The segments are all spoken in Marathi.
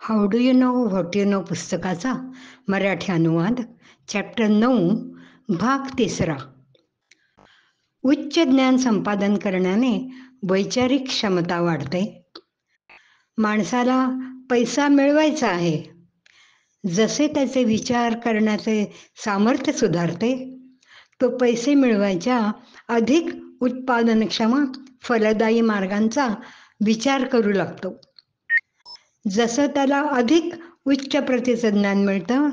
How do you know what you know पुस्तकाचा मराठी अनुवाद चॅप्टर 9 भाग 3. उच्च ज्ञान संपादन करण्याने वैचारिक क्षमता वाढते. माणसाला पैसा मिळवायचा आहे. जसे त्याचे विचार करण्याचे सामर्थ्य सुधारते, तो पैसे मिळवायच्या अधिक उत्पादनक्षम फलदायी मार्गांचा विचार करू लागतो. जसं त्याला अधिक उच्च प्रतीचं ज्ञान मिळतं,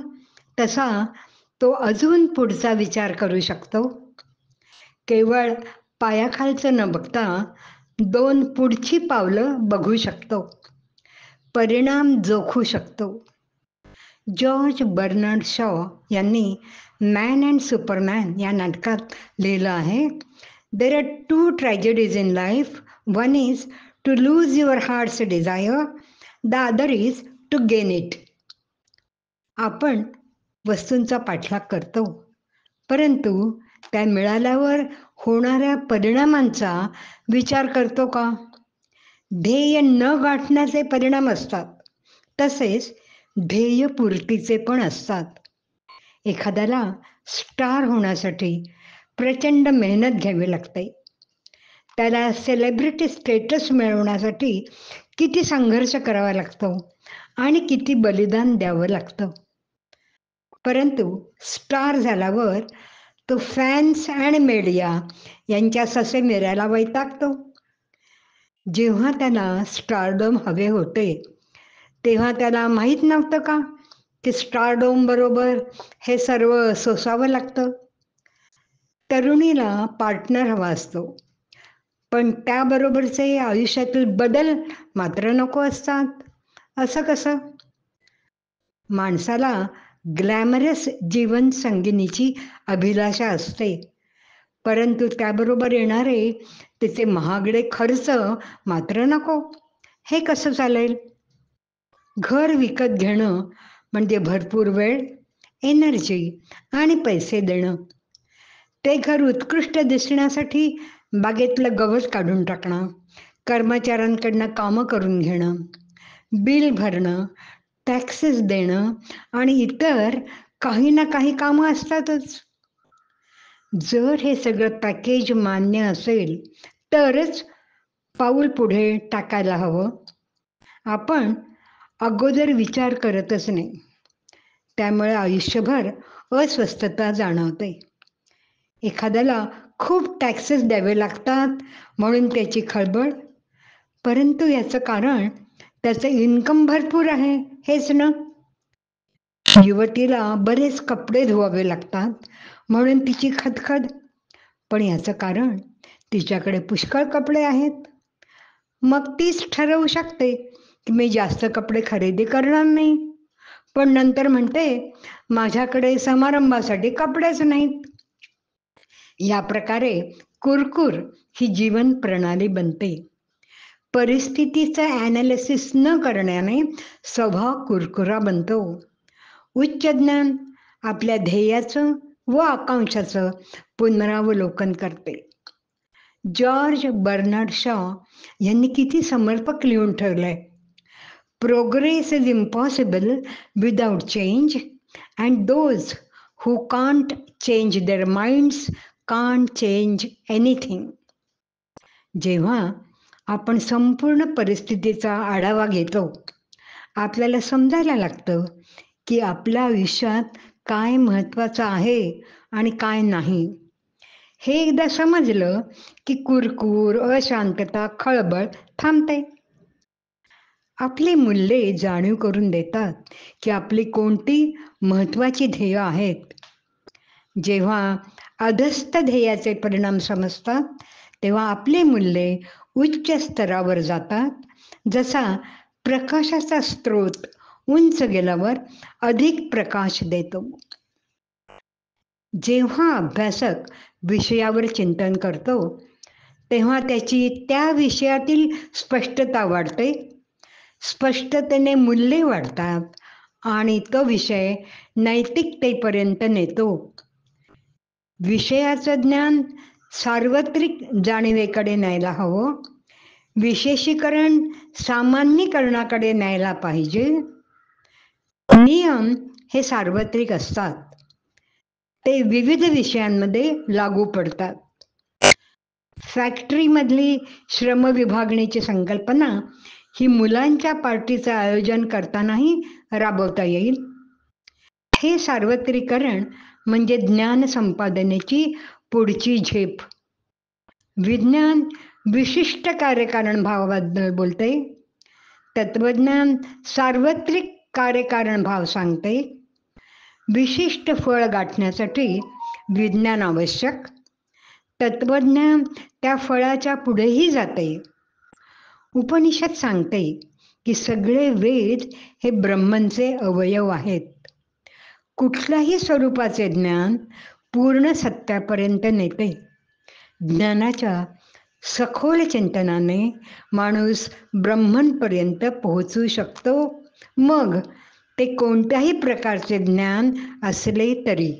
तसा तो अजून पुढचा विचार करू शकतो. केवळ पायाखालचं न बघता 2 पुढची पावलं बघू शकतो. परिणाम जोखू शकतो. जॉर्ज बर्नार्ड शॉ यांनी मॅन अँड सुपरमॅन या नाटकात लिहिलं आहे, there are 2 tragedies in life. One is to lose your heart's desire, the other is to gain it. आपण वस्तूंचा पाठलाग करतो, परंतु त्या मिळाल्यावर होणाऱ्या परिणामांचा विचार करतो का? ध्येय न गाठण्याचे परिणाम असतात, तसेच ध्येयपूर्तीचे पण असतात. एखाद्याला स्टार होण्यासाठी प्रचंड मेहनत घ्यावी लागते. त्याला सेलिब्रिटी स्टेटस मिळवण्यासाठी किती संघर्ष करावा लागतो आणि किती बलिदान द्यावं लागतं. परंतु स्टार झाल्यावर तो फॅन्स आणि मीडिया यांच्या ससेमिऱ्याला वैतागतो. जेव्हा त्याला स्टारडम हवे होते, तेव्हा त्याला माहीत नव्हतं का की स्टारडम बरोबर हे सर्व सोसावं लागतं. तरुणीला पार्टनर हवा असतो, पण त्याबरोबरचे आयुष्यातील बदल मात्र नको असतात. असं कसं? माणसाला ग्लॅमरस जीवनसंगिनीची अभिलाषा असते, परंतु त्याबरोबर येणारे तिचे महागडे खर्च मात्र नको. हे कसं चालेल? घर विकत घेणं म्हणजे भरपूर वेळ, एनर्जी आणि पैसे देणं. ते घर उत्कृष्ट दिसण्यासाठी बागेतलं गवत काढून टाकणं, कर्मचाऱ्यांकडनं कामं करून घेणं, बिल भरणं, टॅक्सेस देणं आणि इतर काही ना काही कामं असतातच. जर हे सगळं पॅकेज मान्य असेल तरच पाऊल पुढे टाकायला हवं. आपण अगोदर विचार करतच नाही. त्यामुळे आयुष्यभर अस्वस्थता जाणवते. एखाद्याला खूप टॅक्सेस द्यावे लागतात म्हणून त्याची खळबळ, परंतु याचं कारण त्याचं इन्कम भरपूर आहे हेच ना. युवतीला बरेच कपडे धुवावे लागतात म्हणून तिची खदखद, पण याचं कारण तिच्याकडे पुष्कळ कपडे आहेत. मग तीच ठरवू शकते की मी जास्त कपडे खरेदी करणार नाही, पण नंतर म्हणते माझ्याकडे समारंभासाठी कपडेच नाहीत. या प्रकारे कुरकुर ही जीवन प्रणाली बनते. परिस्थितीचं ॲनालिसिस न करण्याने स्वभाव कुरकुरा बनतो. उच्च ज्ञान आपल्या ध्येयाचं व आकांक्षाचं पुनरावलोकन करते. जॉर्ज बर्नार्ड शॉ यांनी किती समर्पक लिहून ठेवलंय. Progress is impossible without change and those who can't change there minds can't change anything. जेव्हा आपण संपूर्ण परिस्थितीचा आढावा घेतो, आपल्याला समजायला लागतं की आपल्या आयुष्यात काय महत्त्वाचं आहे आणि काय नाही. हे एकदा समजलं की कुरकूर, अशांतता, खळबळ थांबते. आपली मूल्ये जाणीव करून देतात की आपली कोणती महत्त्वाची ध्येय आहेत. जेव्हा अधस्त ध्येयाचे परिणाम समजतात, तेव्हा आपली मूल्ये उच्च स्तरावर जातात. जसा प्रकाशाचा स्रोत उंच गेल्यावर अधिक प्रकाश देतो. जेव्हा अभ्यासक विषयावर चिंतन करतो, तेव्हा त्याची त्या विषयातील स्पष्टता वाढते. स्पष्टतेने मूल्ये वाढतात आणि तो विषय नैतिकतेपर्यंत नेतो. विषयाचं ज्ञान सार्वत्रिक जाणीवेकडे न्यायला हवं. विशेषीकरण सामान्यीकरणाकडे न्यायला पाहिजे. नियम हे सार्वत्रिक असतात. ते विविध विषयांमध्ये लागू पडतात. फॅक्टरीमधली श्रम विभागणीची संकल्पना ही मुलांच्या पार्टीचं आयोजन करतानाही राबवता येईल. हे सार्वत्रिकरण म्हणजे ज्ञान संपादनेची पुढची झेप. विज्ञान विशिष्ट कार्यकारण भावाबद्दल बोलते. तत्वज्ञान सार्वत्रिक कार्यकारण भाव सांगते. विशिष्ट फळ गाठण्यासाठी विज्ञान आवश्यक. तत्वज्ञान त्या फळाच्या पुढेही जाते. उपनिषद सांगते की सगळे वेद हे ब्रह्मचे अवयव आहेत. कुठल्याही स्वरूपाचे ज्ञान पूर्ण सत्यापर्यंत नेते. ज्ञानाच्या सखोल चिंतनाने माणूस ब्रह्मंपर्यंत पोहोचू शकतो, मग ते कोणत्याही प्रकारचे ज्ञान असले तरी.